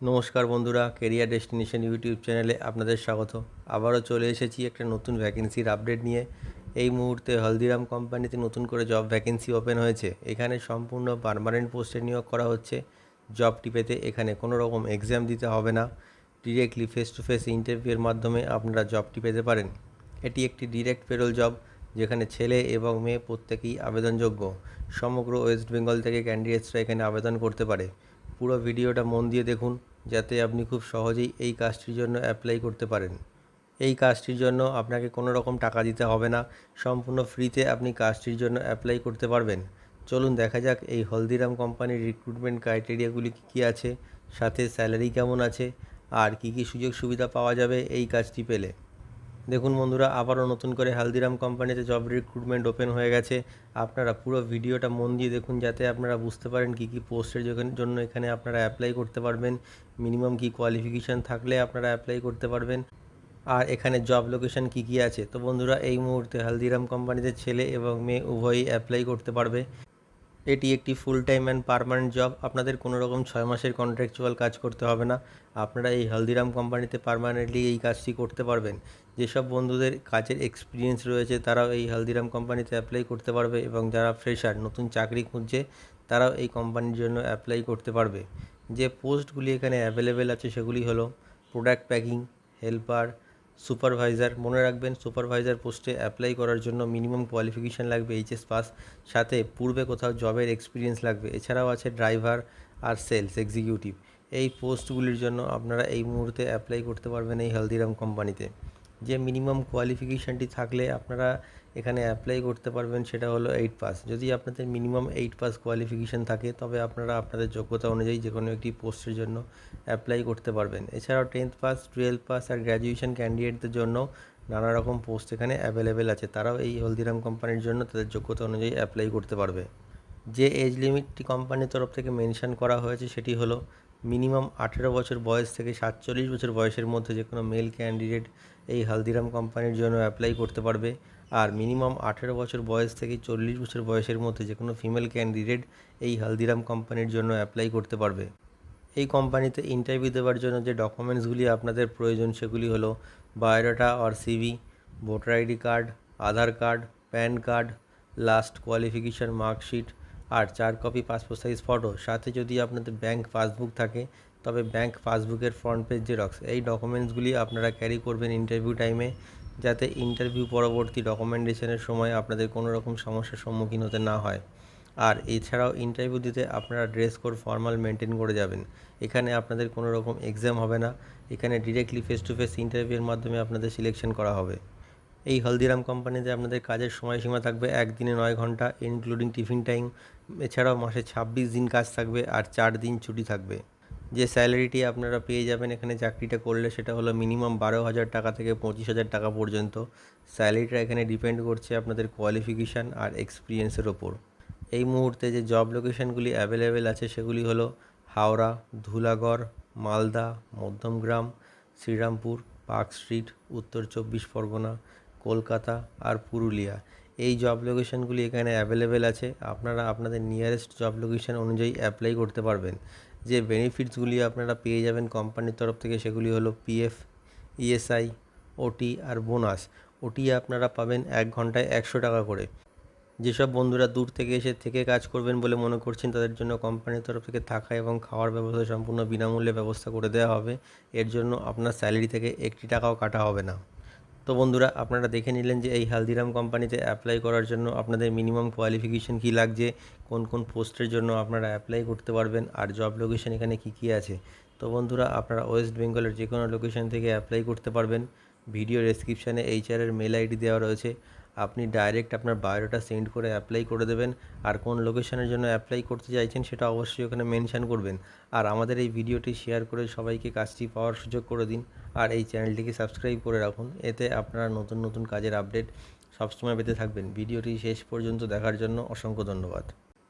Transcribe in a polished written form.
নমস্কার বন্ধুরা, career destination YouTube চ্যানেলে আপনাদের স্বাগত। আবারও চলে এসেছি একটা নতুন ভ্যাকেন্সির আপডেট নিয়ে। এই মুহূর্তে হলদিরাম কোম্পানিতে নতুন করে জব ভ্যাকেন্সি ওপেন হয়েছে। এখানে সম্পূর্ণ পার্মানেন্ট পোস্টে নিয়োগ করা হচ্ছে। জবটি পেতে এখানে কোনো রকম এক্সাম দিতে হবে না, ডিরেক্টলি ফেস টু ফেস ইন্টারভিউয়ের মাধ্যমে আপনারা জবটি পেতে পারেন। এটি একটি ডিরেক্ট পেরোল জব, যেখানে ছেলে এবং মেয়ে প্রত্যেকেই আবেদনযোগ্য। সমগ্র ওয়েস্ট বেঙ্গল থেকে ক্যান্ডিডেটসরা এখানে আবেদন করতে পারে। পুরো ভিডিওটা মন দিয়ে দেখুন, যাতে আপনি খুব সহজেই এই কাজটির জন্য অ্যাপ্লাই করতে পারেন। এই কাজটির জন্য আপনাকে কোনো রকম টাকা দিতে হবে না, সম্পূর্ণ ফ্রিতে আপনি কাজটির জন্য অ্যাপ্লাই করতে পারবেন। চলুন দেখা যাক এই হলদিরাম কোম্পানির রিক্রুটমেন্ট ক্রাইটেরিয়াগুলি কী আছে, সাথে স্যালারি কেমন আছে, আর কী কী সুযোগ সুবিধা পাওয়া যাবে এই কাজটি পেলে। দেখুন বন্ধুরা, আবারও নতুন করে হলদিরাম কোম্পানিতে জব রিক্রুটমেন্ট ওপেন হয়ে গেছে। আপনারা পুরো ভিডিওটা মন দিয়ে দেখুন, যাতে আপনারা বুঝতে পারেন কী কী পোস্টের জন্য এখানে আপনারা অ্যাপ্লাই করতে পারবেন, মিনিমাম কী কোয়ালিফিকেশান থাকলে আপনারা অ্যাপ্লাই করতে পারবেন, আর এখানে জব লোকেশন কী কী আছে। তো বন্ধুরা, এই মুহূর্তে হলদিরাম কোম্পানিতে ছেলে এবং মেয়ে উভয়ই অ্যাপ্লাই করতে পারবে। এটি একটি full time and permanent job. আপনাদের কোনো রকম 6 মাসের কন্ট্রাকচুয়াল কাজ করতে হবে না। আপনারা এই হলদিরাম কোম্পানিতে পার্মানেন্টলি এই কাজটি করতে পারবেন। যেসব বন্ধুদের কাজের এক্সপিরিয়েন্স রয়েছে তারাও এই হলদিরাম কোম্পানিতে অ্যাপ্লাই করতে পারবে, এবং যারা ফ্রেশার, নতুন চাকরি খুঁজছে, তারাও এই কোম্পানির জন্য অ্যাপ্লাই করতে পারবে। যে পোস্টগুলি এখানে অ্যাভেলেবেল আছে সেগুলি হলো প্রোডাক্ট প্যাকিং, হেল্পার, সুপারভাইজার। মনে রাখবেন, সুপারভাইজার পোস্টে অ্যাপ্লাই করার জন্য মিনিমাম কোয়ালিফিকেশান লাগবে এইচএস পাস, সাথে পূর্বে কোথাও জবের এক্সপিরিয়েন্স লাগবে। এছাড়াও আছে ড্রাইভার আর সেলস এক্সিকিউটিভ। এই পোস্টগুলির জন্য আপনারা এই মুহূর্তে অ্যাপ্লাই করতে পারবেন এই হলদিরাম কোম্পানিতে। যে মিনিমাম কোয়ালিফিকেশানটি থাকলে আপনারা এখানে অ্যাপ্লাই করতে পারবেন সেটা হলো 8 পাস। যদি আপনাদের মিনিমাম 8 পাস কোয়ালিফিকেশান থাকে, তবে আপনারা আপনাদের যোগ্যতা অনুযায়ী যে কোনো একটি পোস্টের জন্য অ্যাপ্লাই করতে পারবেন। এছাড়াও 10th পাস, 12 পাস আর গ্র্যাজুয়েশন ক্যান্ডিডেটদের জন্য নানা রকম পোস্ট এখানে অ্যাভেলেবেল আছে। তারাও এই হলদিরাম কোম্পানির জন্য তাদের যোগ্যতা অনুযায়ী অ্যাপ্লাই করতে পারবে। যে এজ লিমিটটি কোম্পানির তরফ থেকে মেনশন করা হয়েছে সেটি হলো মিনিমাম 18 বছর বয়স থেকে 47 বছর বয়সের মধ্যে যে কোনো মেল ক্যান্ডিডেট এই হলদিরাম কোম্পানির জন্য অ্যাপ্লাই করতে পারবে, আর মিনিমাম 18 বছর বয়স থেকে 40 বছর বয়সের মধ্যে যে কোনো ফিমেল ক্যান্ডিডেট এই হলদিরাম কোম্পানির জন্য অ্যাপ্লাই করতে পারবে। এই কোম্পানিতে ইন্টারভিউ দেওয়ার জন্য যে ডকুমেন্টসগুলি আপনাদের প্রয়োজন সেগুলি হলো বায়োডাটা আর CV, voter ID card, Aadhaar card, PAN card, last qualification marksheet, আর 4 কপি পাসপোর্ট সাইজ ফটো। সাথে যদি আপনাদের ব্যাংক পাসবুক থাকে, তবে ব্যাংক পাসবুকের ফ্রন্ট পেজ জেরক্স। এই ডকুমেন্টসগুলি আপনারা ক্যারি করবেন ইন্টারভিউ টাইমে, যাতে ইন্টারভিউ পরবর্তী ডকুমেন্টেশনের সময় আপনাদের কোনো রকম সমস্যার সম্মুখীন হতে না হয়। আর এছাড়াও ইন্টারভিউ দিতে আপনারা ড্রেস কোড ফর্মাল মেনটেন করে যাবেন। এখানে আপনাদের কোনো রকম এক্সাম হবে না, এখানে ডিরেক্টলি ফেস টু ফেস ইন্টারভিউয়ের মাধ্যমে আপনাদের সিলেকশন করা হবে। এই হলদিরাম কোম্পানিতে আপনাদের কাজের সময়সীমা থাকবে 1 দিনে 9 ঘন্টা ইনক্লুডিং টিফিন টাইম। এছাড়াও মাসে 26 দিন কাজ থাকবে আর 4 দিন ছুটি থাকবে। যে স্যালারিটি আপনারা পেয়ে যাবেন এখানে চাকরিটা করলে সেটা হলো মিনিমাম 12,000 টাকা থেকে 25,000 টাকা পর্যন্ত। স্যালারিটা এখানে ডিপেন্ড করছে আপনাদের কোয়ালিফিকেশান আর এক্সপিরিয়েন্সের ওপর। এই মুহূর্তে যে জব লোকেশনগুলি অ্যাভেলেবেল আছে সেগুলি হলো হাওড়া, ধুলাগড়, মালদা, মধ্যমগ্রাম, শ্রীরামপুর, পার্ক স্ট্রিট, উত্তর 24 পরগনা, কলকাতা আর পুরুলিয়া। এই জব লোকেশনগুলি এখানে অ্যাভেলেবেল আছে। আপনারা আপনাদের নিয়ারেস্ট জব লোকেশন অনুযায়ী অ্যাপ্লাই করতে পারবেন। যে বেনিফিটসগুলি আপনারা পেয়ে যাবেন কোম্পানির তরফ থেকে সেগুলি হলো পিএফ, ইএসআই, ওটি আর বোনাস। ওটি আপনারা পাবেন 1 ঘন্টায় 100 টাকা করে। যেসব বন্ধুরা দূর থেকে এসে কাজ করবেন বলে মনে করছেন, তাদের জন্য কোম্পানির তরফ থেকে থাকা এবং খাওয়ার ব্যবস্থা সম্পূর্ণ বিনামূল্যে ব্যবস্থা করে দেওয়া হবে। এর জন্য আপনার স্যালারি থেকে 1 টাকাও কাটা হবে না। তো বন্ধুরা, আপনারা দেখে নিলেন যে এই হলদিরাম কোম্পানিতে অ্যাপ্লাই করার জন্য আপনাদের মিনিমাম কোয়ালিফিকেশান কী লাগছে, কোন কোন পোস্টের জন্য আপনারা অ্যাপ্লাই করতে পারবেন, আর জব লোকেশন এখানে কী কী আছে। তো বন্ধুরা, আপনারা ওয়েস্ট বেঙ্গলের যে কোনো লোকেশন থেকে অ্যাপ্লাই করতে পারবেন। ভিডিও ডেসক্রিপশানে এইচআরের মেল আইডি দেওয়া রয়েছে। আপনি ডাইরেক্ট আপনার বায়োডাটা সেন্ড করে অ্যাপ্লাই করে দেবেন, আর কোন লোকেশনের জন্য অ্যাপ্লাই করতে চাইছেন সেটা অবশ্যই ওখানে মেনশান করবেন। আর আমাদের এই ভিডিওটি শেয়ার করে সবাইকে কাজটি পাওয়ার সুযোগ করে দিন, আর এই চ্যানেলটিকে সাবস্ক্রাইব করে রাখুন। এতে আপনারা নতুন নতুন কাজের আপডেট সবসময় পেতে থাকবেন। ভিডিওটি শেষ পর্যন্ত দেখার জন্য অসংখ্য ধন্যবাদ।